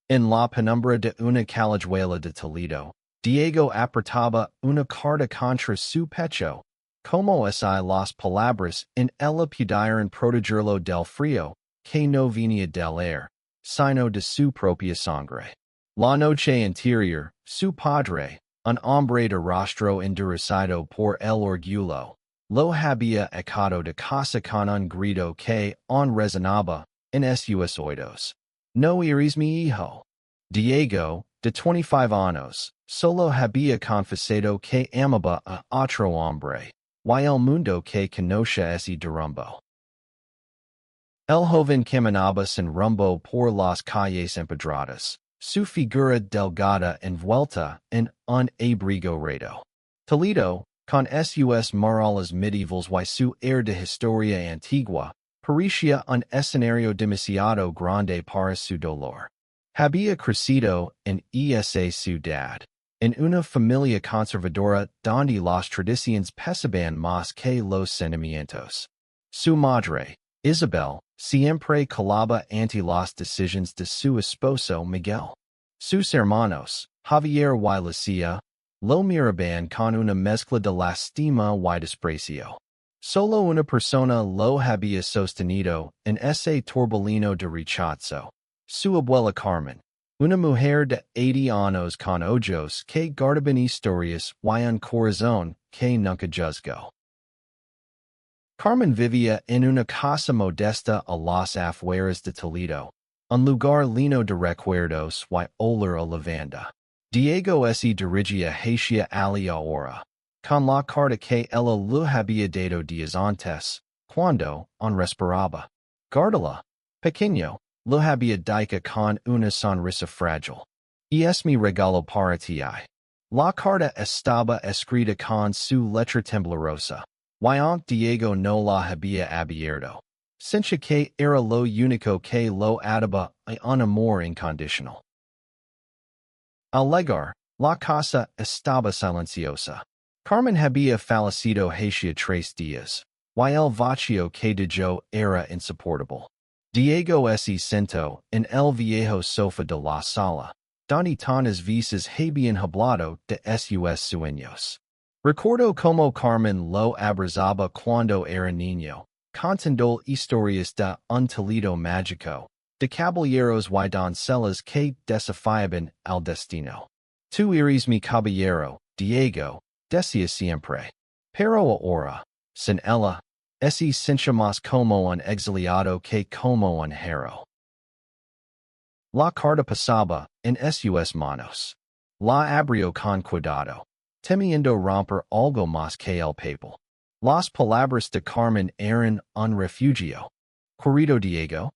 En la penumbra de una callejuela de Toledo, Diego apretaba una carta contra su pecho, como si las palabras en ella pudieran protegerlo del frío, que no venía del aire, sino de su propia sangre. La noche anterior, su padre, un hombre de rostro endurecida por el orgullo, lo había echado de casa con un grito que resonaba en sus oídos. No eres mi hijo. Diego, de 25 años, solo había confesado que amaba a otro hombre, y el mundo que conocía ese derrumbo. El joven caminaba sin rumbo por las calles empedradas, su figura delgada envuelta en un abrigo redo. Toledo, con sus murallas medievales y su air de historia antigua, parecía un escenario demasiado grande para su dolor. Había crecido en esa ciudad, en una familia conservadora donde las tradiciones pesaban más que los sentimientos. Su madre, Isabel, siempre calaba ante las decisiones de su esposo Miguel. Sus hermanos, Javier y Lucia, lo miraban con una mezcla de lástima y desprecio. Solo una persona lo había sostenido en ese torbellino de rechazo. Su abuela Carmen, una mujer de 80 años con ojos que guardaban historias y un corazón que nunca juzgó. Carmen vivía en una casa modesta a las afueras de Toledo, un lugar lleno de recuerdos y olor a lavanda. Diego se dirigía hacia allí ahora, con la carta que ella le había dado días antes, cuando respiraba. Guárdala, pequeño, le había dicho con una sonrisa frágil. Y es mi regalo para ti. La carta estaba escrita con su letra temblorosa. Y aunque Diego no la había abierto, sentía que era lo único que lo ataba a un amor incondicional. Al llegar, la casa estaba silenciosa. Carmen había fallecido hacía 3 días, y el vacío que dejó era insoportable. Diego se sentó en el viejo sofá de la sala, donde tantas veces habían hablado de sus sueños. Recuerdo como Carmen lo abrazaba cuando era niño, contando historias de un Toledo mágico, de caballeros y doncellas que desafiaban al destino. Tú eres mi caballero, Diego, decía siempre. Pero ahora, sin ella, se siente más como un exiliado que como un héroe. La carta pasaba en sus manos. La abrió con cuidado, temiendo romper algo más que el papel. Las palabras de Carmen eran un refugio. Querido Diego,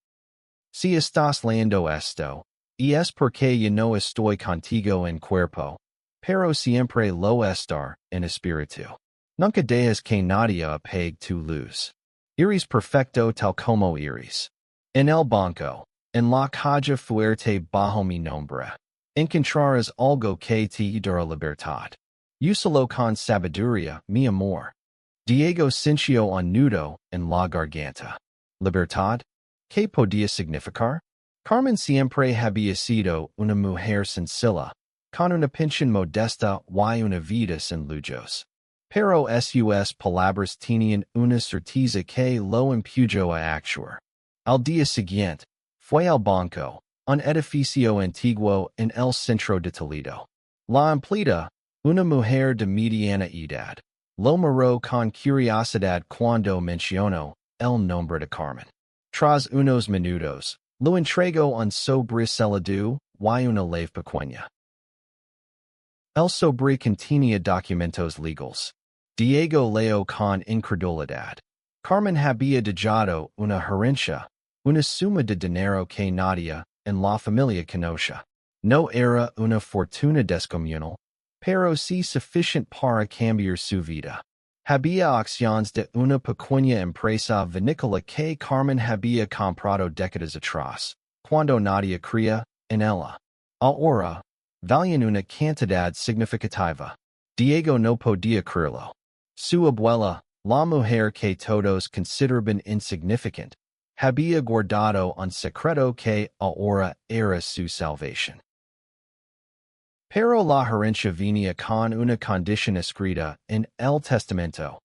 si estás leyendo esto, y es porque yo no estoy contigo en cuerpo, pero siempre lo estar en espíritu. Nunca dejes que nadie apague tu luz. Eres perfecto tal como eres. En el banco, en la calle fuerte bajo mi nombre, encontrarás algo que te dará libertad. Úsalo con sabiduría, mi amor. Diego sintió un nudo en la garganta. ¿Libertad? ¿Qué podía significar? Carmen siempre había sido una mujer sencilla, con una pensión modesta y una vida sin lujos. Pero sus palabras tenían una certeza que lo impulsó a actuar. Al día siguiente, fue al banco, un edificio antiguo en el centro de Toledo. La empleada, una mujer de mediana edad, lo miró con curiosidad cuando mencionó el nombre de Carmen. Tras unos minutos, lo entregó un sobre selado y una leve pequeña. El sobre contenía documentos legales. Diego leyó con incredulidad. Carmen había dejado una herencia, una suma de dinero que nadie en la familia conocía. No era una fortuna descomunal, pero sí suficiente para cambiar su vida. Había acciones de una pequeña empresa vinícola que Carmen había comprado décadas atrás, cuando nadie creía en ella. Ahora, valían una cantidad significativa. Diego no podía creerlo. Su abuela, la mujer que todos consideraban insignificante, había guardado un secreto que ahora era su salvación. Pero la herencia venía con una condición escrita en el testamento.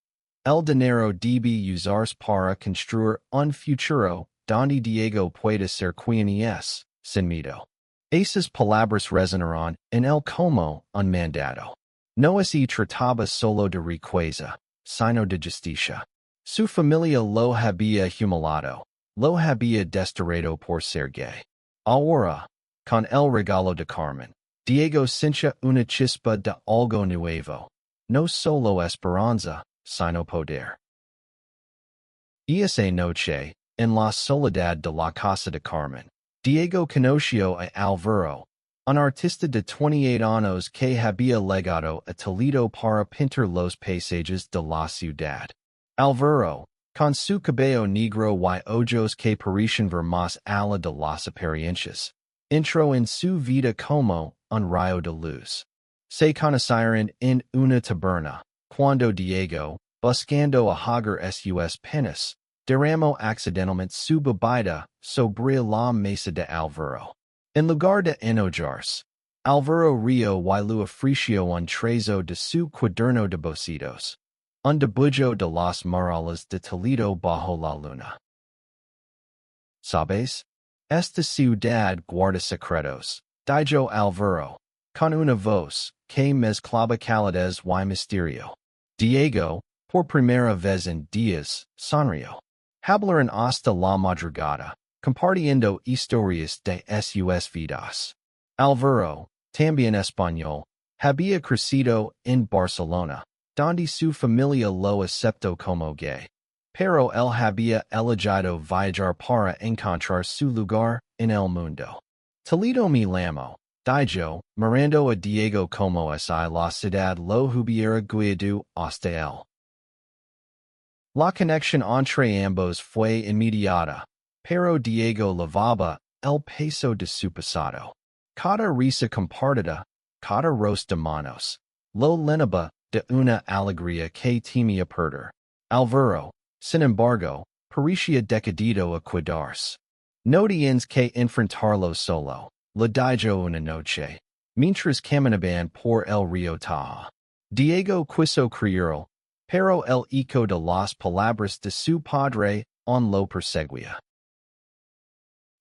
El dinero debe usarse para construir un futuro donde Diego pueda ser quien es, sin miedo. Esas palabras resonaron en él como un mandato. No se trataba solo de riqueza, sino de justicia. Su familia lo había humillado, lo había desterrado por ser gay. Ahora, con el regalo de Carmen, Diego sintió una chispa de algo nuevo, no solo esperanza, sino poder. Esa noche, en la soledad de la casa de Carmen, Diego conoció a Alvaro, un artista de 28 años que había llegado a Toledo para pintar los paisajes de la ciudad. Alvaro, con su cabello negro y ojos que parecían ver más allá de las apariencias, entró en su vida como un rayo de luz. Se conocieron en una taberna, cuando Diego, buscando a Hagar sus penas, derramó accidentalmente su bebida sobre la mesa de Alvaro. En lugar de enojarse, Alvaro rió y lo ofreció un trozo de su cuaderno de bocetos, un dibujo de las murallas de Toledo bajo la luna. ¿Sabes? Esta ciudad guarda secretos, dijo Alvaro, con una voz que mezclaba calidez y misterio. Diego, por primera vez en días, sonrió. Hablaron hasta la madrugada, compartiendo historias de sus vidas. Alvaro, también español, había crecido en Barcelona, donde su familia lo aceptó como gay. Pero él había elegido viajar para encontrar su lugar en el mundo. Toledo me llamo, dijo, mirando a Diego como si la ciudad lo hubiera guiado hasta él. La conexión entre ambos fue inmediata, pero Diego lavaba el peso de su pasado. Cada risa compartida, cada roce de manos, lo llenaba de una alegría que temía perder. Alvaro, sin embargo, parecía decidido a cuidarse. No tienes que enfrentarlo solo, le dijo una noche, mientras caminaban por el río Taja. Diego quiso creerlo, pero el eco de las palabras de su padre aún lo perseguía.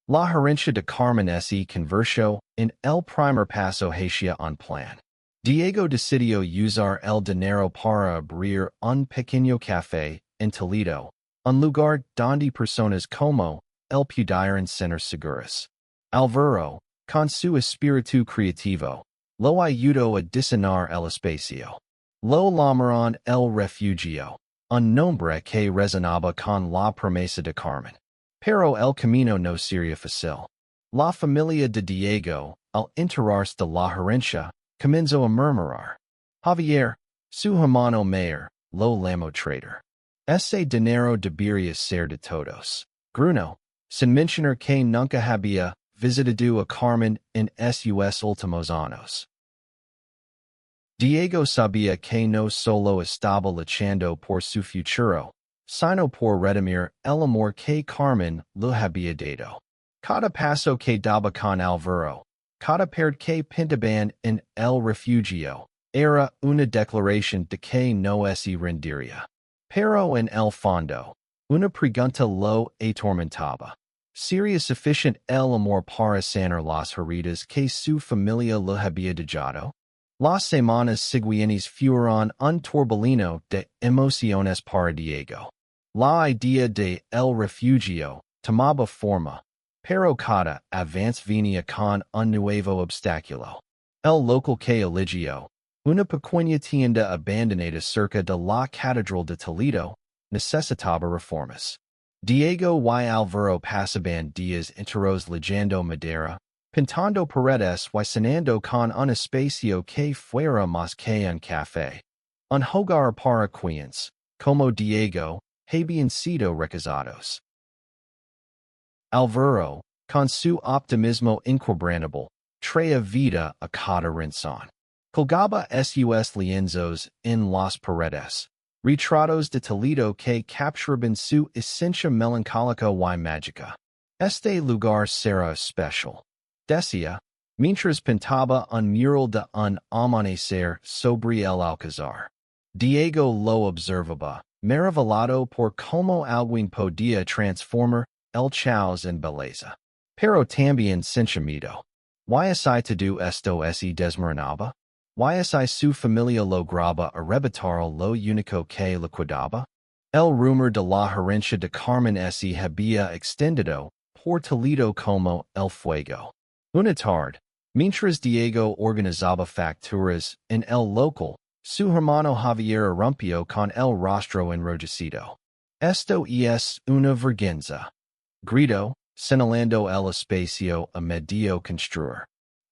La herencia de Carmen se convirtió en el primer paso hacia un plan. Diego decidió usar el dinero para abrir un pequeño café en Toledo, un lugar donde personas como él pudieran ser seguras. Alvaro, con su espíritu creativo, lo ayudó a diseñar el espacio. Lo llamaron el refugio, un nombre que resonaba con la promesa de Carmen. Pero el camino no sería fácil. La familia de Diego, al enterarse de la herencia, comenzó a murmurar. Javier, su hermano mayor, lo llamó traitor. Ese dinero debería ser de todos. Gruno, sin mencionar que nunca había visitado a Carmen en sus últimos años. Diego sabía que no solo estaba luchando por su futuro, sino por redimir el amor que Carmen le había dado. Cada paso que daba con Alvaro, cada pared que pintaban en el refugio, era una declaración de que no se rendiría. Pero en el fondo, una pregunta lo atormentaba. ¿Sería suficiente el amor para sanar las heridas que su familia le había dejado? Las semanas siguientes fueron un torbellino de emociones para Diego. La idea de el refugio tomaba forma, pero cada avance venía con un nuevo obstáculo. El local que eligió, una pequeña tienda abandonada cerca de la Catedral de Toledo, necesitaba reformas. Diego y Alvaro pasaban días enteros leyendo madera, pintando paredes y cenando con un espacio que fuera más que un café. Un hogar para quienes, como Diego, habían sido rechazados. Alvaro, con su optimismo inquebrantable, traía vida a cada rincón. Colgaba sus lienzos en las paredes, Retratos de Toledo que capturaban su esencia melancólica y mágica. Este lugar será especial. Decía, mientras pintaba un mural de un amanecer sobre el Alcázar. Diego lo observaba, maravillado por cómo alguien podía transformar el caos en belleza. Pero también sentimiento. ¿Y así todo esto se desmoronaba? ¿Y así su familia lograba arrebatar lo único que le quedaba? El rumor de la herencia de Carmen se había extendido por Toledo como el fuego. Una tarde, mientras Diego organizaba facturas en el local, su hermano Javier rompió con el rostro enrojecido. Esto es una vergüenza. Gritó, señalando el espacio a medio construir.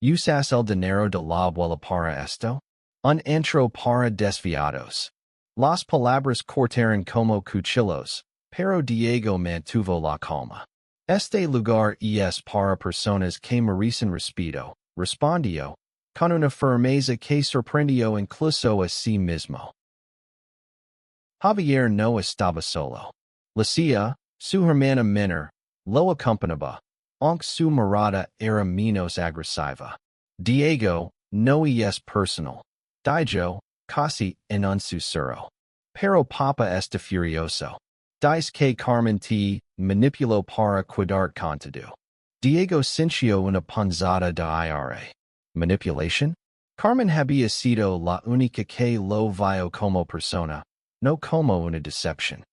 ¿Usas el dinero de la abuela para esto? Un entro para desviados. Las palabras cortaron como cuchillos, pero Diego mantuvo la calma. Este lugar es para personas que merecen respeto, respondió, con una firmeza que sorprendió incluso a sí mismo. Javier no estaba solo. Lucia, su hermana menor, lo acompañaba, aunque su mirada era menos agresiva. Diego, no es personal. Dijo, casi en un susurro. Pero papa está furioso. Dice que Carmen te manipuló para cuidar contigo. Diego sintió una punzada de aire. ¿Manipulation? Carmen había sido la única que lo vio como persona, no como una decepción.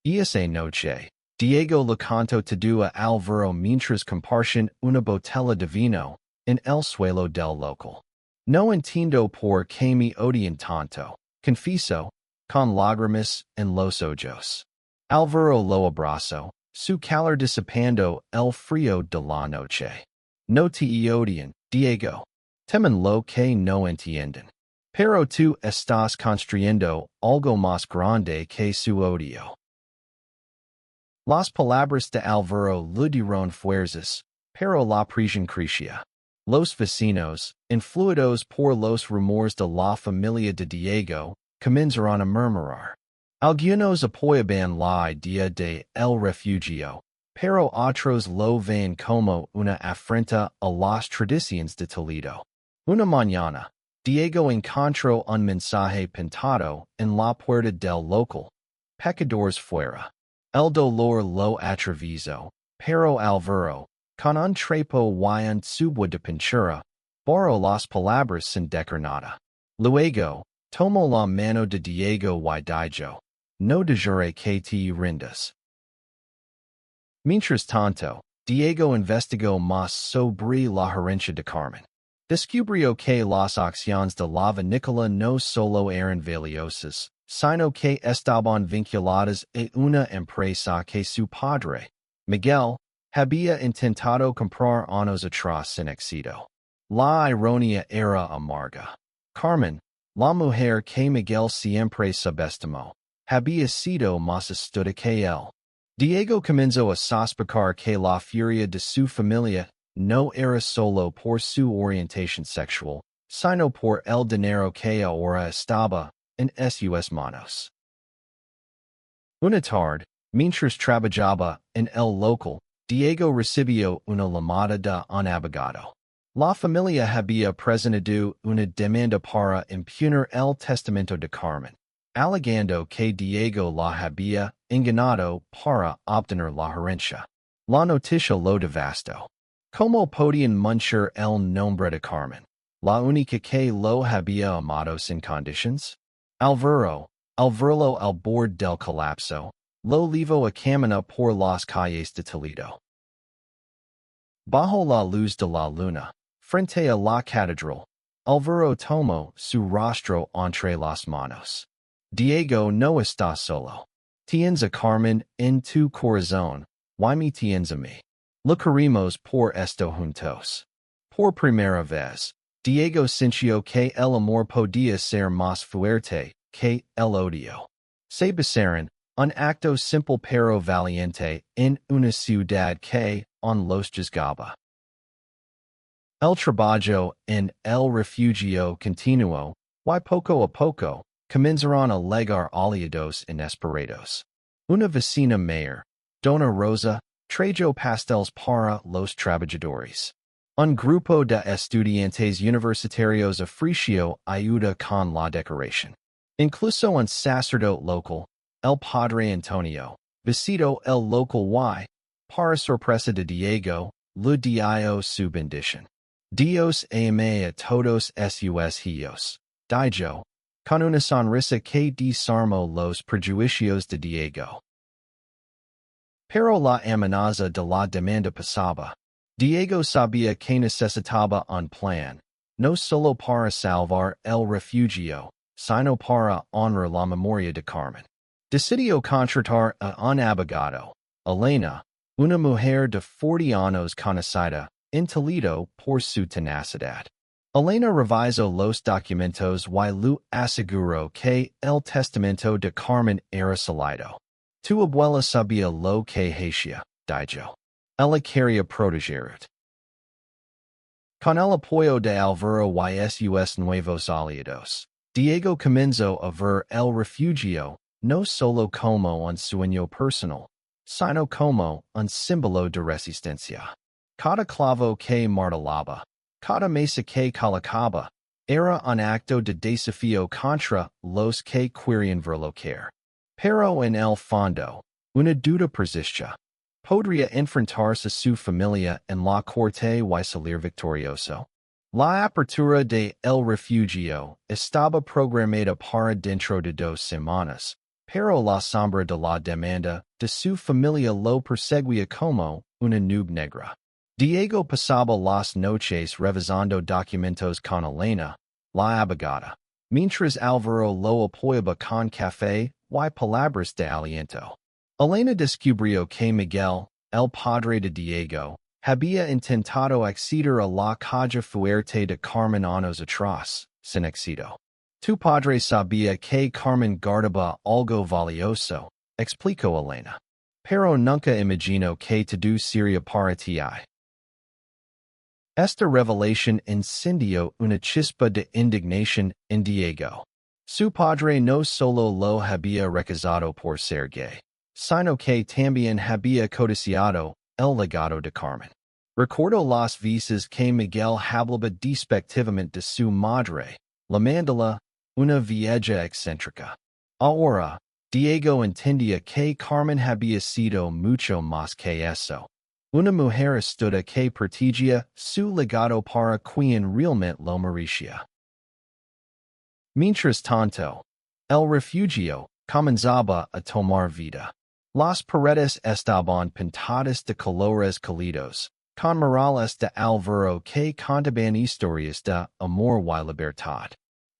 Esa noche, Diego le contó todo a Alvaro mientras compartían una botella de vino en el suelo del local. No entiendo por qué me odian tanto, confesó, con lágrimas en los ojos. Alvaro lo abrazó, su calor disipando el frío de la noche. No te odian, Diego. Temen lo que no entienden. Pero tú estás construyendo algo más grande que su odio. Las palabras de Alvaro le dieron fuerzas, pero la presión crecía. Los vecinos, influidos por los rumores de la familia de Diego, comenzaron a murmurar. Algunos apoyaban la idea de el refugio, pero otros lo ven como una afrenta a las tradiciones de Toledo. Una mañana, Diego encontró un mensaje pintado en la puerta del local. Pecadores fuera. El dolor lo atravesó, pero Alvaro, con un trapo y un tubo de pintura, borró las palabras sin decir nada. Luego, tomó la mano de Diego y dijo, no dejaré que te rindas. Mientras tanto, Diego investigó más sobre la herencia de Carmen. Descubrió que las acciones de la vinícola no solo eran valiosas, sino que estaban vinculadas a una empresa que su padre, Miguel, había intentado comprar años atrás sin éxito. La ironía era amarga. Carmen, la mujer que Miguel siempre subestimó, había sido más astuta que él. Diego comenzó a sospechar que la furia de su familia no era solo por su orientación sexual, sino por el dinero que ahora estaba en sus manos. Una tarde, mientras trabajaba en el local, Diego recibió una llamada de un abogado. La familia había presentado una demanda para impugnar el testamento de Carmen, alegando que Diego la había engañado para obtener la herencia. La noticia lo devastó. ¿Cómo podían manchar el nombre de Carmen, la única que lo había amado sin condiciones? Alvaro, al verlo al borde del colapso, lo llevó a caminar por las calles de Toledo. Bajo la luz de la luna, frente a la catedral, Alvaro tomó su rostro entre las manos. Diego no está solo. Tienes a Carmen en tu corazón, y me tienes a mí. Lucharemos por esto juntos. Por primera vez, Diego sintió que el amor podía ser más fuerte que el odio. Se besaron, un acto simple pero valiente, en una ciudad que on los juzgaba. El trabajo en el refugio continuó, y poco a poco, comenzaron a llegar aliados inesperados. Una vecina mayor, Dona Rosa, trajo pasteles para los trabajadores. Un grupo de estudiantes universitarios ofreció ayuda con la decoración. Incluso un sacerdote local, el padre Antonio, visitó el local y, para sorpresa de Diego, le dio su bendición. Dios ame a todos sus hijos, dijo, con una sonrisa que desarmó los prejuicios de Diego. Pero la amenaza de la demanda pasaba. Diego sabía que necesitaba un plan, no solo para salvar el refugio, sino para honrar la memoria de Carmen. Decidió contratar a un abogado, Elena, una mujer de 40 años conocida en Toledo por su tenacidad. Elena revisó los documentos y le aseguró que el testamento de Carmen era sólido. Tu abuela sabía lo que hacía, dijo. Ella quería protegerla. Con el apoyo de Alvaro y sus nuevos aliados, Diego comenzó a ver el refugio no solo como un sueño personal, sino como un símbolo de resistencia. Cada clavo que martelaba, cada mesa que colocaba, era un acto de desafío contra los que querían verlo caer. Pero en el fondo, una duda persistía. ¿Podría enfrentarse a su familia en la corte y salir victorioso? La apertura de el refugio estaba programada para dentro de 2 semanas, pero la sombra de la demanda de su familia lo perseguía como una nube negra. Diego pasaba las noches revisando documentos con Elena, la abogada, mientras Alvaro lo apoyaba con café y palabras de aliento. Elena descubrió que Miguel, el padre de Diego, había intentado acceder a la caja fuerte de Carmen años atrás, sin éxito. Tu padre sabía que Carmen guardaba algo valioso, explicó Elena. Pero nunca imaginó que todo sería para ti. Esta revelación encendió una chispa de indignación en Diego. Su padre no solo lo había rechazado por ser gay, sino que también había codiciado el legado de Carmen. Recordó las veces que Miguel hablaba despectivamente de su madre, llamándola una vieja excéntrica. Ahora, Diego entendía que Carmen había sido mucho más que eso. Una mujer astuta que protegía su legado para quien realmente lo merecía. Mientras tanto, el refugio comenzaba a tomar vida. Las paredes estaban pintadas de colores cálidos, con murales de Alvaro que contaban historias de amor y libertad.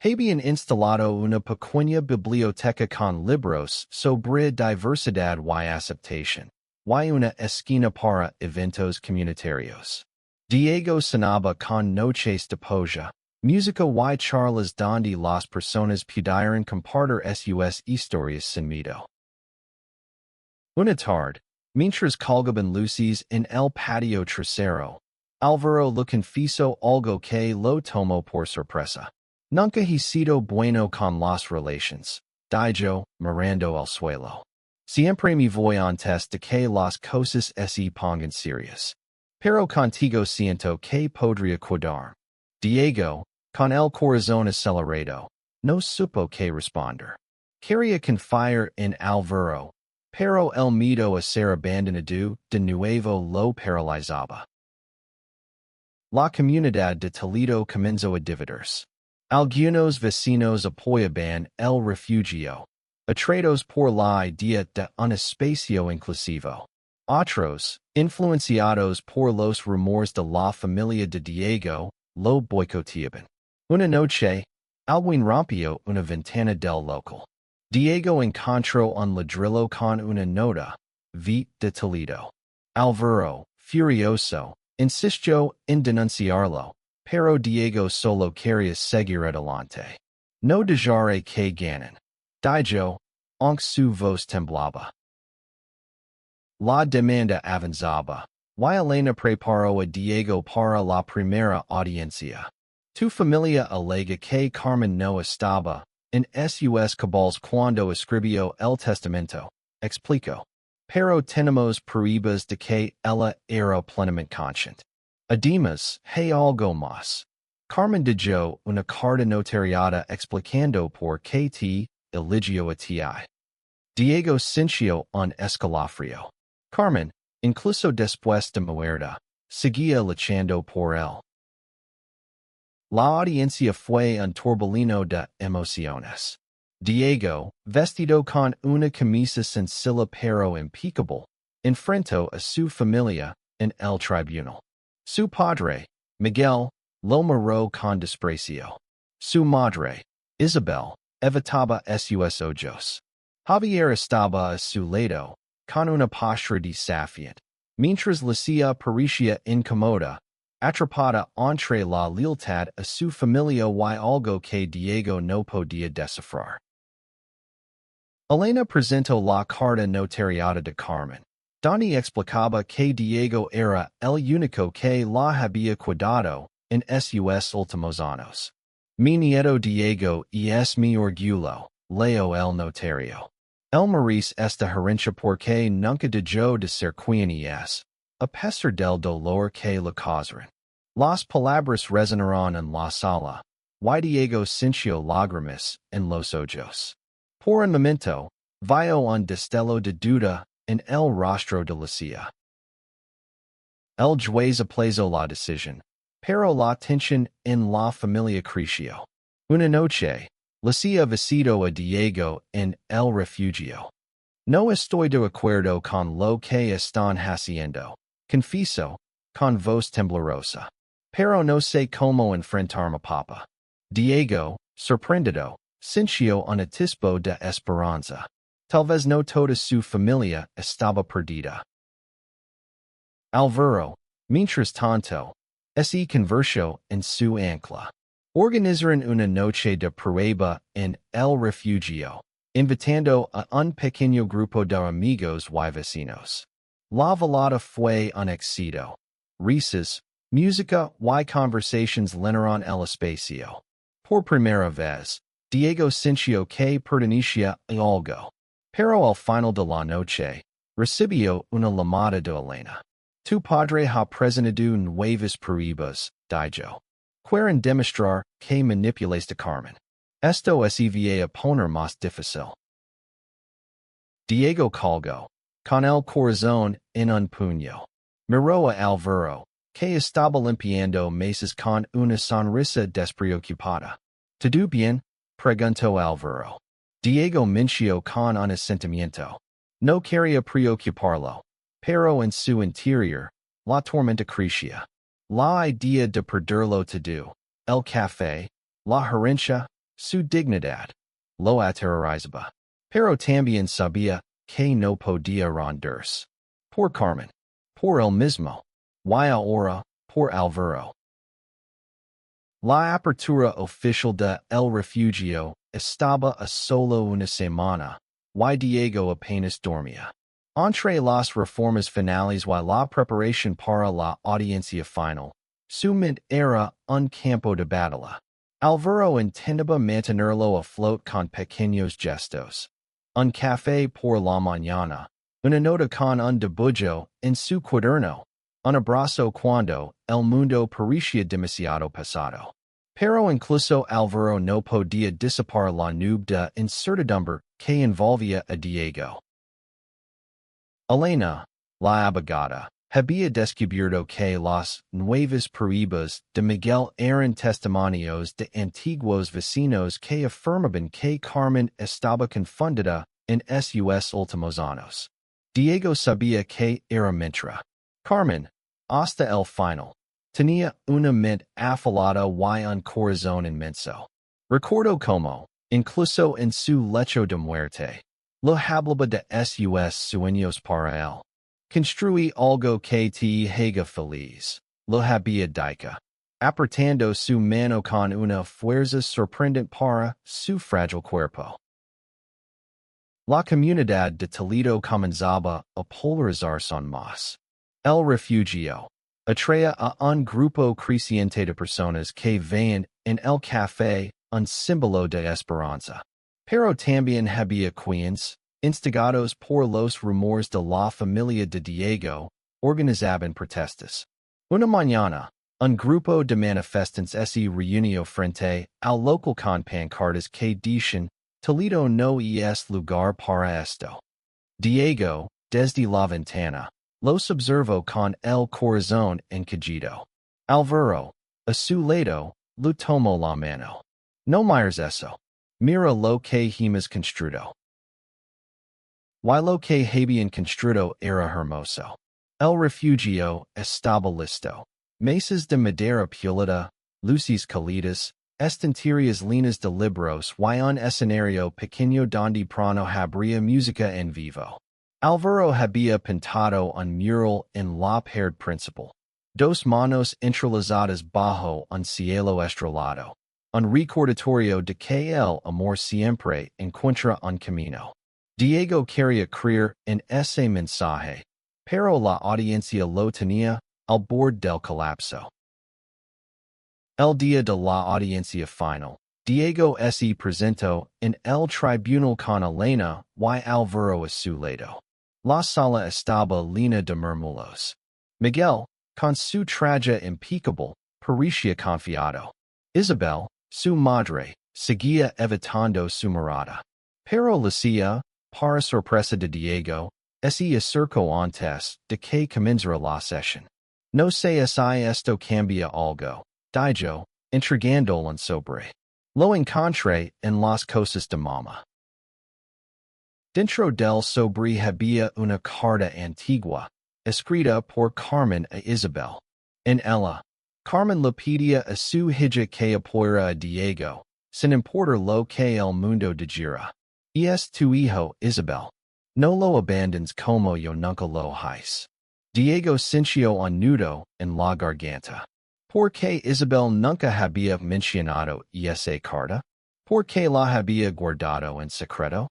Habían instalado una pequeña biblioteca con libros sobre diversidad y aceptación, y una esquina para eventos comunitarios. Diego cenaba con noches de polla, música y charlas donde las personas pudieran compartir sus historias sin miedo. Una tarde, mientras colgaban luces en el patio trasero, Alvaro le confesó algo que lo tomó por sorpresa. Nunca he sido bueno con las relations, dijo, mirando al suelo. Siempre me voy antes de que las cosas se pongan serias. Pero contigo siento que podría cuidar. Diego, con el corazón acelerado, no supo qué responder. Quería confiar en Alvaro, pero el miedo a ser abandonado de nuevo lo paralizaba. La comunidad de Toledo comenzó a dividirse. Algunos vecinos apoyaban el refugio, atraídos por la idea de un espacio inclusivo. Otros, influenciados por los rumores de la familia de Diego, lo boicoteaban. Una noche, alguien rompió una ventana del local. Diego encontró un ladrillo con una nota, V de Toledo. Alvaro, furioso, insistió en denunciarlo, pero Diego solo quería seguir adelante. No dejaré que ganen, dijo, aunque su voz temblaba. La demanda avanzaba, y Elena preparó a Diego para la primera audiencia. Tu familia alega que Carmen no estaba en sus cabals cuando escribió el testamento, explico. Pero tenemos pruebas de que ella era plenamente consciente. Además, hay algo más. Carmen dejó una carta notariada explicando por qué te eligió a ti. Diego sintió un escalofrío. Carmen, incluso después de muerta, seguía luchando por él. La audiencia fue un torbellino de emociones. Diego, vestido con una camisa sencilla pero impecable, enfrentó a su familia en el tribunal. Su padre, Miguel, lo miró con desprecio. Su madre, Isabel, evitaba sus ojos. Javier estaba a su lado, con una postura desafiante, mientras Lucia parecía incómoda, atrapada entre la lealtad a su familia y algo que Diego no podía descifrar. Elena presentó la carta notariada de Carmen, donde explicaba que Diego era el único que la había cuidado en sus últimos años. Mi nieto Diego es mi orgullo, leo el notario. El Maurice esta herencia porque nunca dejó de ser quien es, a pesar del dolor que le causaron. Las palabras resonaron en la sala, y Diego sintió lágrimas en los ojos. Por un momento, vio un destello de duda en el rostro de Lucia. El juez aplazó la decisión, pero la tensión en la familia creció. Una noche, Lucia visitó a Diego en el refugio. No estoy de acuerdo con lo que están haciendo, confesó, con voz temblorosa. Pero no sé cómo enfrentarme, papá. Diego, sorprendido, sintió un atisbo de esperanza. Tal vez no toda su familia estaba perdida. Álvaro, mientras tanto, se convirtió en su ancla. Organizaron una noche de prueba en el refugio, invitando a un pequeño grupo de amigos y vecinos. La velada fue un éxito. Risas, música y conversations llenaron el espacio. Por primera vez, Diego sintió que pertenecía a algo. Pero al final de la noche, recibió una llamada de Elena. Tu padre ha presentado nuevas pruebas, dijo. Quieren demostrar que manipulaste a Carmen. Esto se va a poner más difícil. Diego colgó, con el corazón en un puño. Miró a Álvaro, que estaba limpiando mesas con una sonrisa despreocupada. ¿Todo bien? Preguntó Álvaro. Diego mintió con un asentimiento. No quería preocuparlo, pero en su interior, la tormenta crecía. La idea de perderlo todo, el café, la herencia, su dignidad, lo aterrorizaba. Pero también sabía que no podía rendirse. Por Carmen, por él mismo, y ahora, por Álvaro. La apertura oficial de El Refugio estaba a solo una semana, y Diego apenas dormía. Entre las reformas finales y la preparación para la audiencia final, su mente era un campo de batalla. Álvaro intentaba mantenerlo a flote con pequeños gestos. Un café por la mañana, una nota con un dibujo en su cuaderno, un abrazo cuando el mundo parecía demasiado pesado. Pero incluso Álvaro no podía disipar la nube de incertidumbre que envolvía a Diego. Elena, la abogada, había descubierto que las nuevas pruebas de Miguel eran testimonios de antiguos vecinos que afirmaban que Carmen estaba confundida en sus últimos años. Diego sabía que era mentira. Carmen, hasta el final, tenía una mente afilada y un corazón inmenso. Recordó cómo, incluso en su lecho de muerte, lo hablaba de sus sueños para él. Construí algo que te haga feliz, lo había dicho, apretando su mano con una fuerza sorprendente para su frágil cuerpo. La comunidad de Toledo comenzaba a polarizarse aún más. El refugio atraía a un grupo creciente de personas que veían en el café un símbolo de esperanza. Pero también había quienes, instigados por los rumores de la familia de Diego, organizaban protestas. Una mañana, un grupo de manifestantes se reunió frente al local con pancartas que decían, Toledo no es lugar para esto. Diego, desde la ventana, los observó con el corazón encogido. Álvaro, a su lado, le tomó la mano. No mires eso. Mira lo que hemos construido. Y lo que habían construido era hermoso. El refugio estaba listo. Mesas de madera pulida, luces cálidas, estanterías llenas de libros y un escenario pequeño donde pronto habría música en vivo. Álvaro había pintado un mural en la pared principal. Dos manos entrelazadas bajo un cielo estrellado. Un recordatorio de que el amor siempre encuentra un camino. Diego quería creer en ese mensaje, pero la audiencia lo tenía al borde del colapso. El día de la audiencia final, Diego se presentó en el tribunal con Elena y Álvaro a su lado. La sala estaba llena de murmullos. Miguel, con su traje impecable, parecía confiado. Isabel, su madre, seguía evitando su mirada. Pero Lucia, para sorpresa de Diego, se acercó antes de que comenzara la sesión. No sé si esto cambia algo, dijo, entregando sobre. Lo encontré en las cosas de mamá. Dentro del sobre había una carta antigua, escrita por Carmen a Isabel. En ella, Carmen le pedía a su hija que apoyara a Diego, sin importar lo que el mundo dijera. Y es tu hijo, Isabel. No lo abandones como yo nunca lo hice. Diego sintió un nudo en la garganta. ¿Por qué Isabel nunca había mencionado esa carta? ¿Por qué la había guardado en secreto?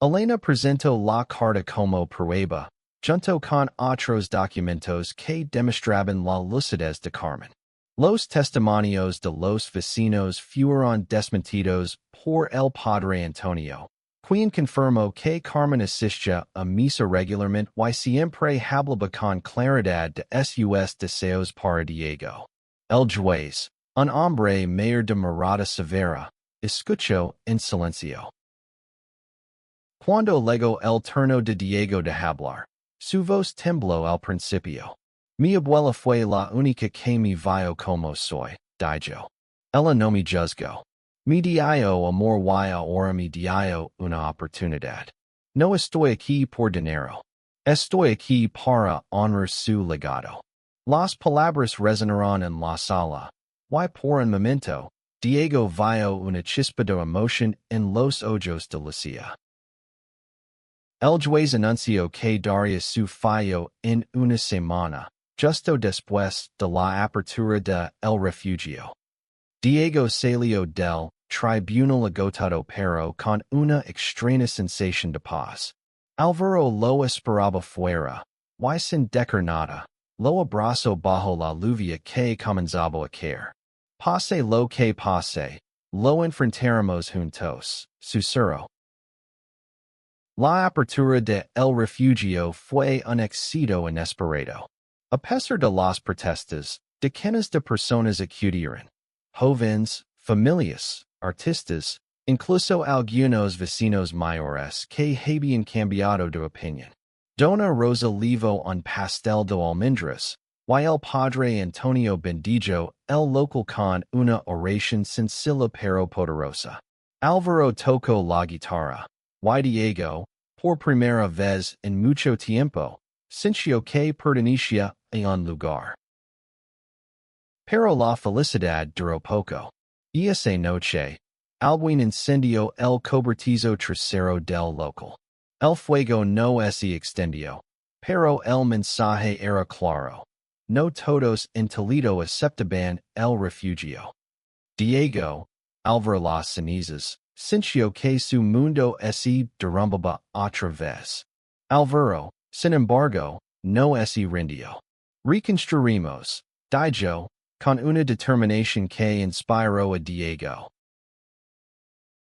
Elena presentó la carta como prueba, junto con otros documentos que demostraban la lucidez de Carmen. Los testimonios de los vecinos fueron desmentidos por el padre Antonio, quien confirmó que Carmen asistía a misa regularmente y siempre hablaba con claridad de sus deseos para Diego. El juez, un hombre mayor de mirada severa, escuchó en silencio. Cuando llegó el turno de Diego de hablar, su voz tembló al principio. Mi abuela fue la única que me vio como soy, dijo. Ella no me juzgó. Me dio amor y ahora me dio una oportunidad. No estoy aquí por dinero. Estoy aquí para honrar su legado. Las palabras resonaron en la sala, y por un momento, Diego vio una chispa de emoción en los ojos de Lucia. El juez anunció que daría su fallo en una semana, justo después de la apertura de el refugio. Diego salió del tribunal agotado pero con una extraña sensación de paz. Álvaro lo esperaba fuera, y sin decir nada, lo abrazó bajo la lluvia que comenzaba a caer. Pase lo que pase, lo enfrentaremos juntos, susurró. La apertura de el refugio fue un éxito inesperado. A pesar de las protestas, decenas de personas acudieron. Jóvenes, familias, artistas, incluso algunos vecinos mayores que habían cambiado de opinión. Dona Rosa llevó un pastel de almendras, y el padre Antonio bendijo el local con una oración sencilla pero poderosa. Álvaro tocó la guitarra. Y Diego, por primera vez en mucho tiempo, sintió que pertenecía a un lugar. Pero la felicidad duró poco. Y esa noche, alguien incendió el cobertizo trasero del local. El fuego no se extendió, pero el mensaje era claro. No todos en Toledo aceptaban el refugio. Diego, al ver las cenizas, sintió que su mundo se derrumbaba otra vez. Álvaro, sin embargo, no se rindió. Reconstruimos, dijo, con una determinación que inspiró a Diego.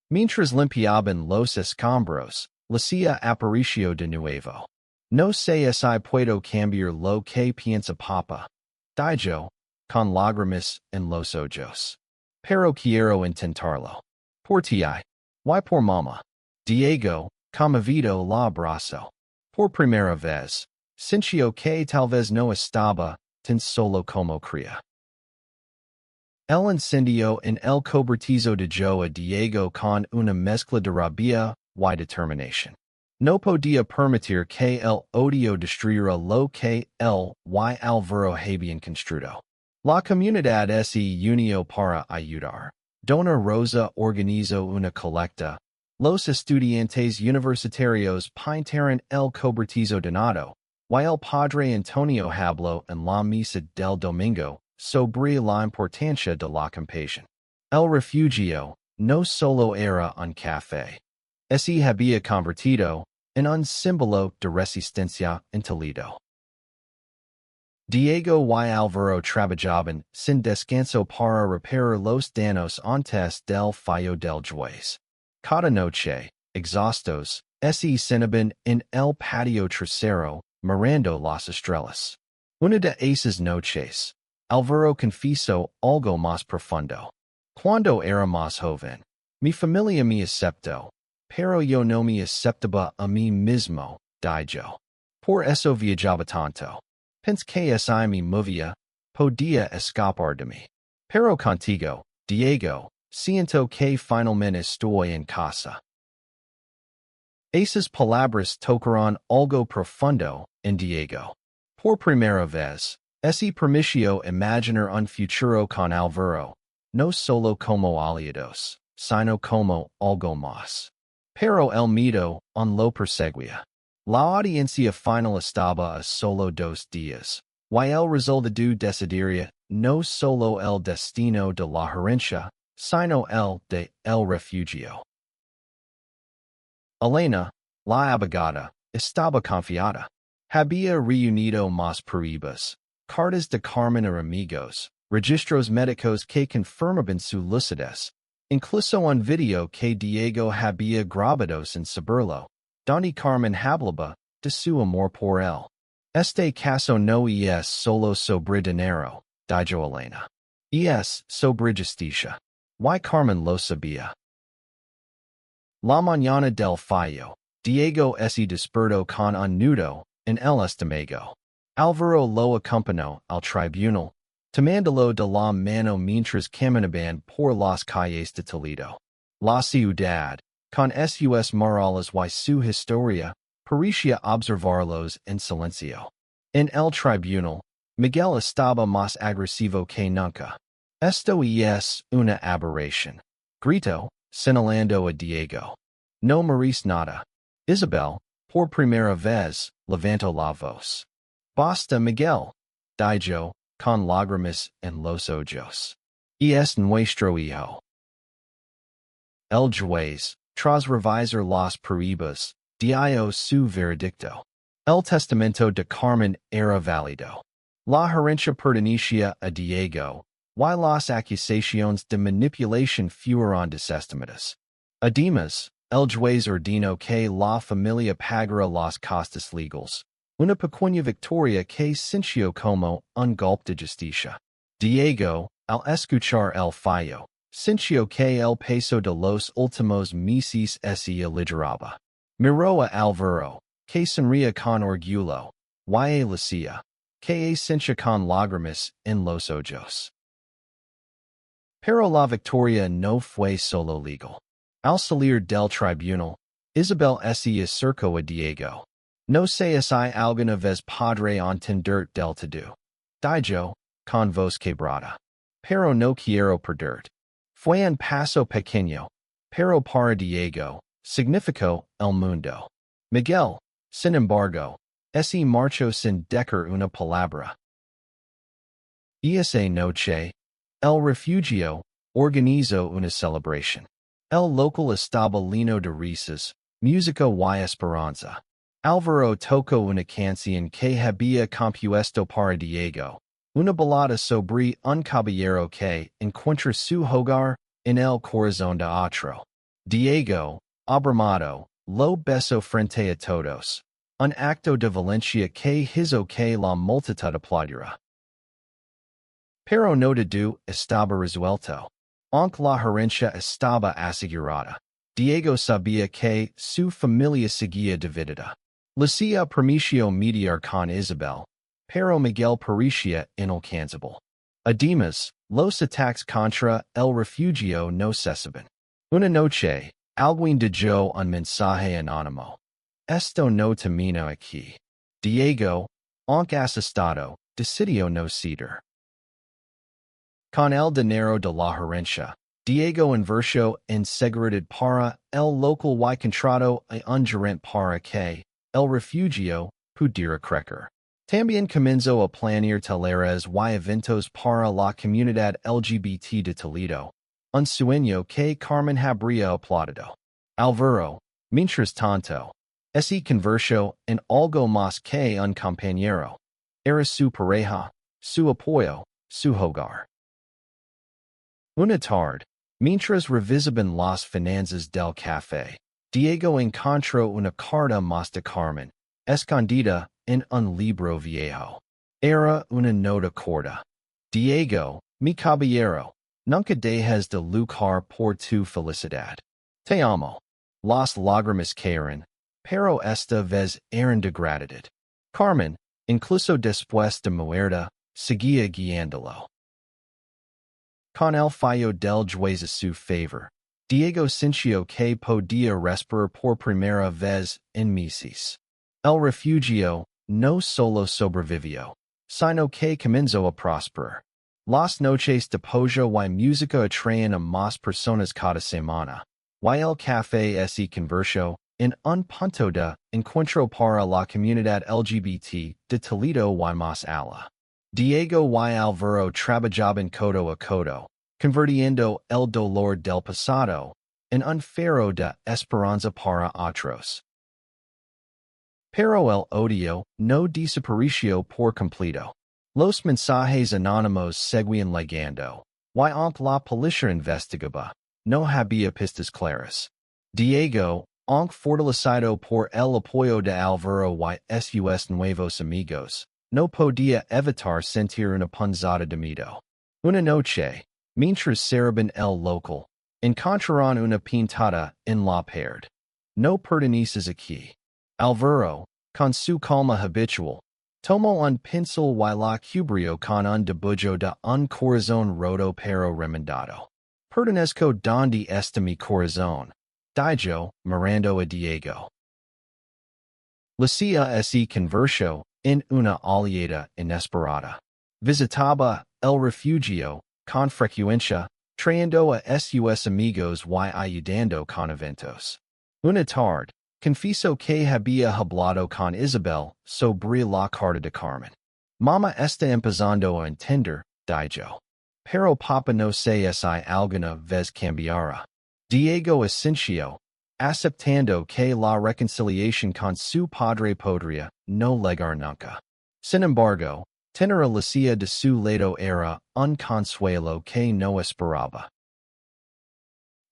Mientras limpiaban los escombros, Lucia aparicio de nuevo. No sé si puedo cambiar lo que piensa papa. Dijo, con lágrimas en los ojos. Pero quiero intentarlo. Por ti, y por mama. Diego, conmovido la abrazo. Por primera vez, sintió que tal vez no estaba tan solo como creía. El incendio en el cobertizo de a Diego con una mezcla de rabia y determinación. No podía permitir que el odio destruyera lo que él y Alvaro habían construido. La comunidad se unió para ayudar. Dona Rosa organizó una colecta. Los estudiantes universitarios pintaron el cobertizo donado, y el padre Antonio habló en la misa del domingo sobre la importancia de la compasión. El refugio no solo era un café. Se había convertido en un símbolo de resistencia en Toledo. Diego y Alvaro trabajaban sin descanso para reparar los daños antes del fallo del juez. Cada noche, exhaustos, se sentaban en el patio trasero, mirando las estrellas. Una de esas noches, Alvaro confesó algo más profundo. Cuando era más joven, mi familia me aceptó, pero yo no me aceptaba a mí mismo, dijo. Por eso viajaba tanto. Pensé que si me movía, podía escapar de mí. Pero contigo, Diego, siento que finalmente estoy en casa. Esas palabras tocaron algo profundo en Diego. Por primera vez, se permitió imaginar un futuro con Alvaro, no solo como aliados, sino como algo más. Pero el miedo aún lo perseguía. La audiencia final estaba a solo 2 días, y el resultado decidiría no solo el destino de la herencia, sino el de el refugio. Elena, la abogada, estaba confiada. Había reunido más pruebas, cartas de Carmen a amigos, registros médicos que confirmaban su lucidez, incluso un video que Diego había grabado sin saberlo, donde Carmen hablaba de su amor por él. Este caso no es solo sobre dinero, dijo Elena. Es sobre justicia. Y Carmen lo sabía. La mañana del fallo, Diego se despertó con un nudo en el estómago. Alvaro lo acompañó al tribunal, tomándolo de la mano mientras caminaban por las calles de Toledo. La ciudad, con sus murales y su historia, parecía observarlos en silencio. En el tribunal, Miguel estaba más agresivo que nunca. Esto es una aberración, gritó, señalando a Diego. No merece nada. Isabel, por primera vez, levantó la voz. Basta, Miguel, dijo, con lágrimas en los ojos. Es nuestro hijo. El juez, tras revisar las pruebas, dio su veredicto. El testamento de Carmen era válido. La herencia pertenecía a Diego, y las acusaciones de manipulación fueron desestimadas. Además, el juez ordenó que la familia pagara las costas legales, una pequeña victoria que sintió como un golpe de justicia. Diego, al escuchar el fallo, sintió que el peso de los últimos meses se aligeraba. Miró a Alvaro, que sonría con orgullo, y a Lucia, que sentía con lágrimas en los ojos. Pero la victoria no fue solo legal. Al salir del tribunal, Isabel se acercó a Diego. No sé si alguna vez podré entender del todo, dijo, con voz quebrada. Pero no quiero perderte. Fue un paso pequeño, pero para Diego, significó el mundo. Miguel, sin embargo, se marchó sin decir una palabra. Esa noche, el refugio organizó una celebración. El local estaba lleno de risas, música y esperanza. Alvaro tocó una canción que había compuesto para Diego, una balada sobre un caballero que encuentra su hogar en el corazón de otro. Diego, abrumado, lo beso frente a todos. Un acto de valencia que hizo que la multitud aplaudiera. Pero no todo estaba resuelto. Aunque la herencia estaba asegurada, Diego sabía que su familia seguía dividida. Lucia prometía mediar con Isabel, pero Miguel parecía inalcanzable. Además, los ataques contra el refugio no cesaban. Una noche, alguien dejó un mensaje anónimo. Esto no termina aquí. Diego, aunque asustado, decidió no ceder. Con el dinero de la herencia, Diego invirtió en seguridad para el local y contrató a un gerente para que el refugio pudiera crecer. También comenzó a planear talleres y eventos para la comunidad LGBT de Toledo, un sueño que Carmen habría aplaudido. Álvaro, mientras tanto, se convirtió en algo más que un compañero. Era su pareja, su apoyo, su hogar. Una tarde, mientras revisaban las finanzas del café, Diego encontró una carta más de Carmen, escondida en un libro viejo. Era una nota corta. Diego, mi caballero, nunca dejes de luchar por tu felicidad. Te amo. Las lágrimas cayeron, pero esta vez eran de gratitud. Carmen, incluso después de muerta, seguía guiándolo. Con el fallo del juez a su favor, Diego sintió que podía respirar por primera vez en meses. El refugio no solo sobrevivió, sino que comenzó a prosperar. Las noches de pollo y música atraían a más personas cada semana, y el café se convirtió en un punto de encuentro para la comunidad LGBT de Toledo y más allá. Diego y Álvaro trabajaban codo a codo, convirtiendo el dolor del pasado en un faro de esperanza para otros. Pero el odio no desapareció por completo. Los mensajes anónimos seguían llegando, y aunque la policía investigaba, no había pistas claras. Diego, aunque fortalecido por el apoyo de Álvaro y sus nuevos amigos, no podía evitar sentir una punzada de miedo. Una noche, mientras celebraban el local, encontraron una pintada en la pared. No perteneces aquí. Álvaro, con su calma habitual, tomó un pincel y la cubrió con un dibujo de un corazón roto pero remendado. Pertenezco donde está mi corazón, dijo, mirando a Diego. Lucia se convirtió en una aliada inesperada. Visitaba el refugio con frecuencia, trayendo a sus amigos y ayudando con eventos. Una tarde, confieso que había hablado con Isabel sobre la carta de Carmen. Mamá está empezando a entender, dijo. Pero papá no sé si alguna vez cambiará. Diego asintió, aceptando que la reconciliación con su padre podría no llegar nunca. Sin embargo, tener a Lucia de su lado era un consuelo que no esperaba.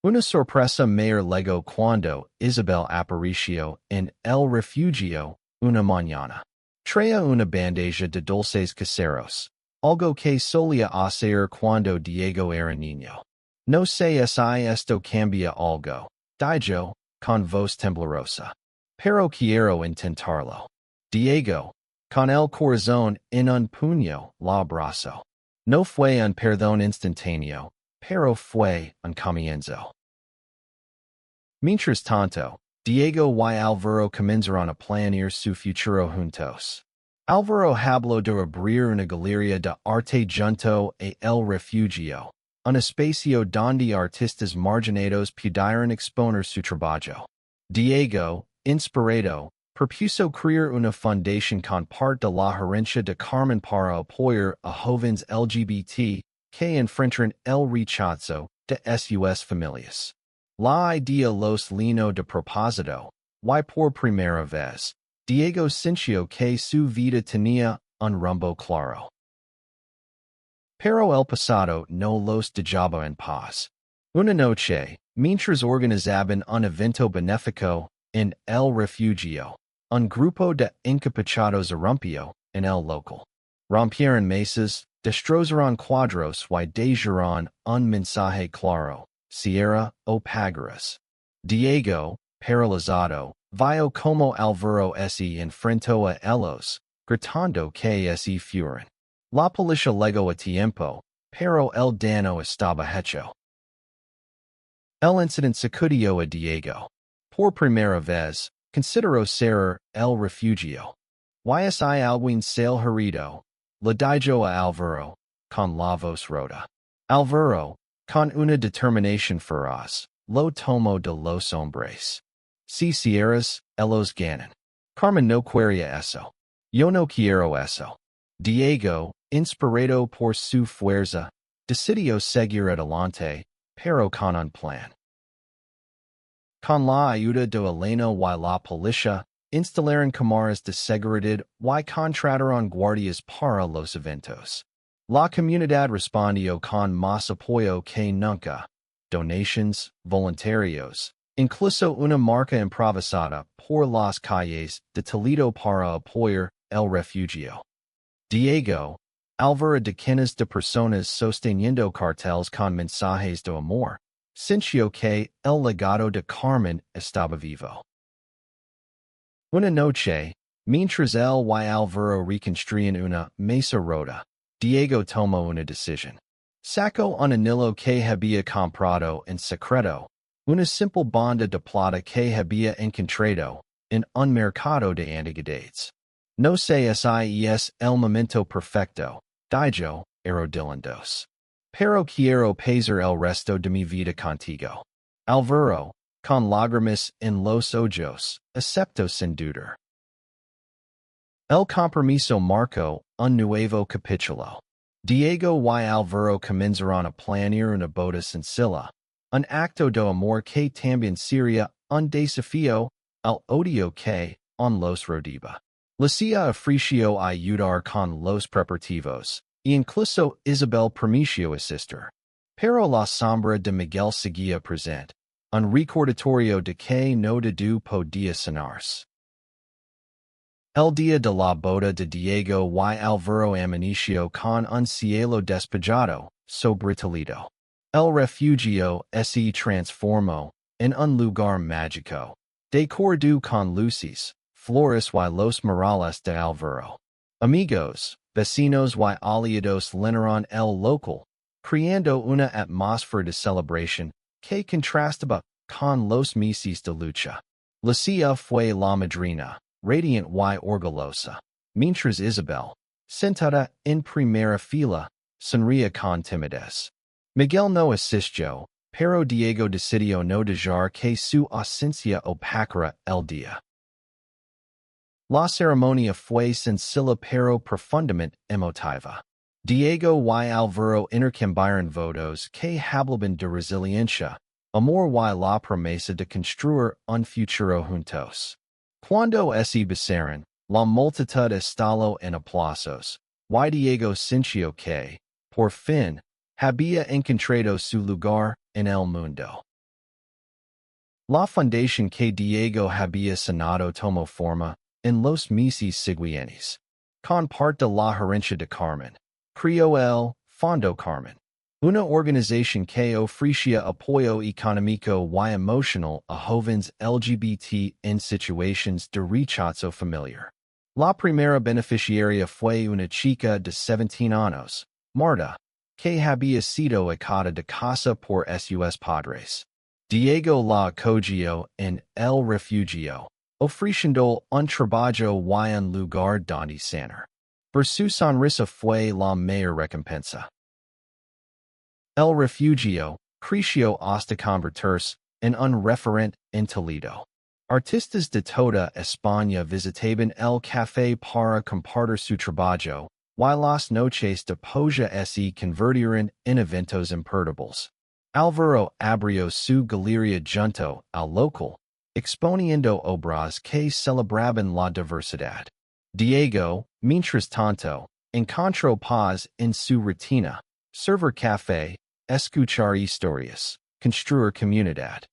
Una sorpresa mayor llegó cuando Isabel apareció en el refugio una mañana. Traía una bandeja de dulces caseros, algo que solía hacer cuando Diego era niño. No sé si esto cambia algo, dijo, con voz temblorosa. Pero quiero intentarlo. Diego, con el corazón en un puño, la abrazó. No fue un perdón instantáneo, pero fue un comienzo. Mientras tanto, Diego y Álvaro comenzaron a planear su futuro juntos. Álvaro habló de abrir una galería de arte junto a el refugio, un espacio donde artistas marginados pudieran exponer su trabajo. Diego, inspirado, propuso crear una fundación con parte de la herencia de Carmen para apoyar a jóvenes LGBT que enfrentan el rechazo de sus familias. La idea los llenó de propósito, y por primera vez, Diego sintió que su vida tenía un rumbo claro. Pero el pasado no los dejaba en paz. Una noche, mientras organizaban un evento benéfico en el refugio. Un grupo de encapuchados irrumpió en el local. Rompieron mesas, destrozaron cuadros y dejaron un mensaje claro. Cierra o pagarás. Diego, paralizado, vio como Alvaro se enfrentó a ellos, gritando que se fueron. La policía llegó a tiempo, pero el daño estaba hecho. El incidente sacudió a Diego. Por primera vez, consideró cerrar el refugio. Ysi alguien sale herido, le dijo a Alvaro, con la voz rota. Alvaro, con una determinación feroz, lo tomó de los hombres. Si cierras, ellos ganan. Carmen no quería eso. Yo no quiero eso. Diego, inspirado por su fuerza, decidió seguir adelante, pero con un plan. Con la ayuda de Elena y la policía, instalaron cámaras de seguridad y contrataron guardias para los eventos. La comunidad respondió con más apoyo que nunca. Donations, voluntarios, incluso una marca improvisada por las calles de Toledo para apoyar el refugio. Diego, Alvaro decenas de personas sosteniendo carteles con mensajes de amor, sintió que el legado de Carmen estaba vivo. Una noche, mientras él y Alvaro reconstruían una mesa rota, Diego tomó una decisión. Sacó un anillo que había comprado en secreto, una simple banda de plata que había encontrado en un mercado de antigüedades. No sé si es el momento perfecto, dijo, arrodillándose. Pero quiero pasar el resto de mi vida contigo. Alvaro, con lágrimas en los ojos, aceptó sin dudar. El compromiso marcó un nuevo capítulo. Diego y Alvaro comenzaron a planear una boda sencilla, un acto de amor que también sería un desafío al odio que on los rodeaba. Lucia ofreció ayudar con los preparativos, e incluso Isabel permitió asistir. Pero la sombra de Miguel seguía presente, un recordatorio de que no todo podía sanarse. El día de la boda de Diego y Alvaro amaneció con un cielo despejado sobre Toledo. El refugio se transformó en un lugar mágico, decorado con luces, flores y los murales de Alvaro. Amigos, vecinos y aliados llenaron el local, creando una atmósfera de celebración que contrastaba con los meses de lucha. Lucia fue la madrina, radiant y orgullosa, mientras Isabel, sentada en primera fila, sonría con timidez. Miguel no asistió, pero Diego decidió no dejar que su ausencia opacara el día. La ceremonia fue sencilla pero profundamente emotiva. Diego y Alvaro intercambiaron votos que hablaban de resiliencia, amor y la promesa de construir un futuro juntos. Cuando se besaron, la multitud estalló en aplausos, y Diego sintió que, por fin, había encontrado su lugar en el mundo. La fundación que Diego había sanado tomó forma en los meses siguientes. Con parte de la gerencia de Carmen, creó el Fondo Carmen, una organización que ofrecía apoyo económico y emocional a jóvenes LGBT en situaciones de rechazo familiar. La primera beneficiaria fue una chica de 17 años, Marta, que había sido echada de casa por sus padres. Diego la acogió en el refugio, ofreciendo un trabajo y un lugar donde sanar. Por su sonrisa fue la mayor recompensa. El refugio creció hasta convertirse en un referente en Toledo. Artistas de toda España visitaban el café para compartir su trabajo, y las noches de polla se convirtieron en eventos imperdibles. Alvaro abrió su galería junto al local, exponiendo obras que celebraban la diversidad. Diego, mientras tanto, encontró paz en su rutina, servir café, escuchar historias, construir comunidad.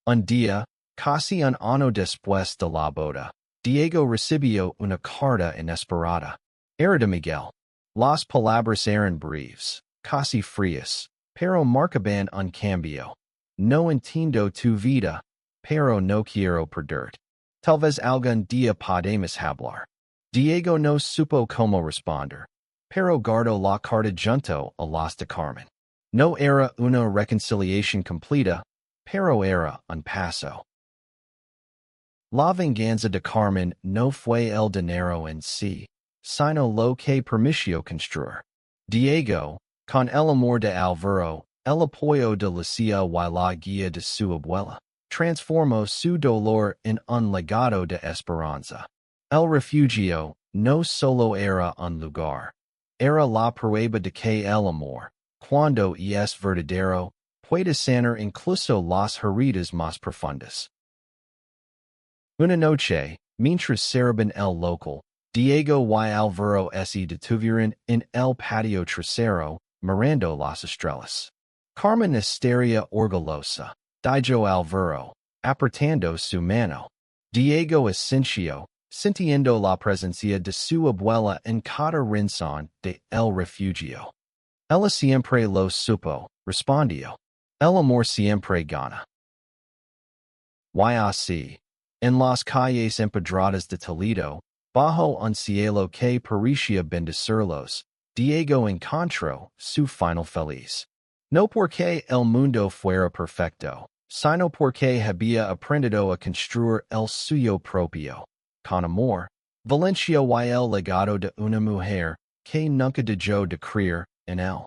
Un día, casi un año después de la boda, Diego recibió una carta inesperada. Era de Miguel. Las palabras eran breves, casi frías, pero marcaban un cambio. No entiendo tu vida, pero no quiero perderte. Tal vez algún día podemos hablar. Diego no supo cómo responder, pero guardó la carta junto a las de Carmen. No era una reconciliación completa, pero era un paso. La venganza de Carmen no fue el dinero en sí, sino lo que permitió construir. Diego, con el amor de Alvaro, el apoyo de Lucia y la guía de su abuela, transformó su dolor en un legado de esperanza. El refugio no solo era un lugar, era la prueba de que el amor, cuando es verdadero, puede sanar incluso las heridas más profundas. Una noche, mientras celebraban el local, Diego y Alvaro se detuvieron en el patio trasero, mirando las estrellas. Carmen estaría orgullosa, dijo Alvaro, apretando su mano. Diego asintió, sintiendo la presencia de su abuela en cada rincón de el refugio. Ella siempre lo supo, respondió. El amor siempre gana. Y así, en las calles empedradas de Toledo, bajo un cielo que parecía bendecirlos, Diego encontró su final feliz. No porque el mundo fuera perfecto, sino porque había aprendido a construir el suyo propio. Con amor, Valencia y el legado de una mujer que nunca dejó de creer en él.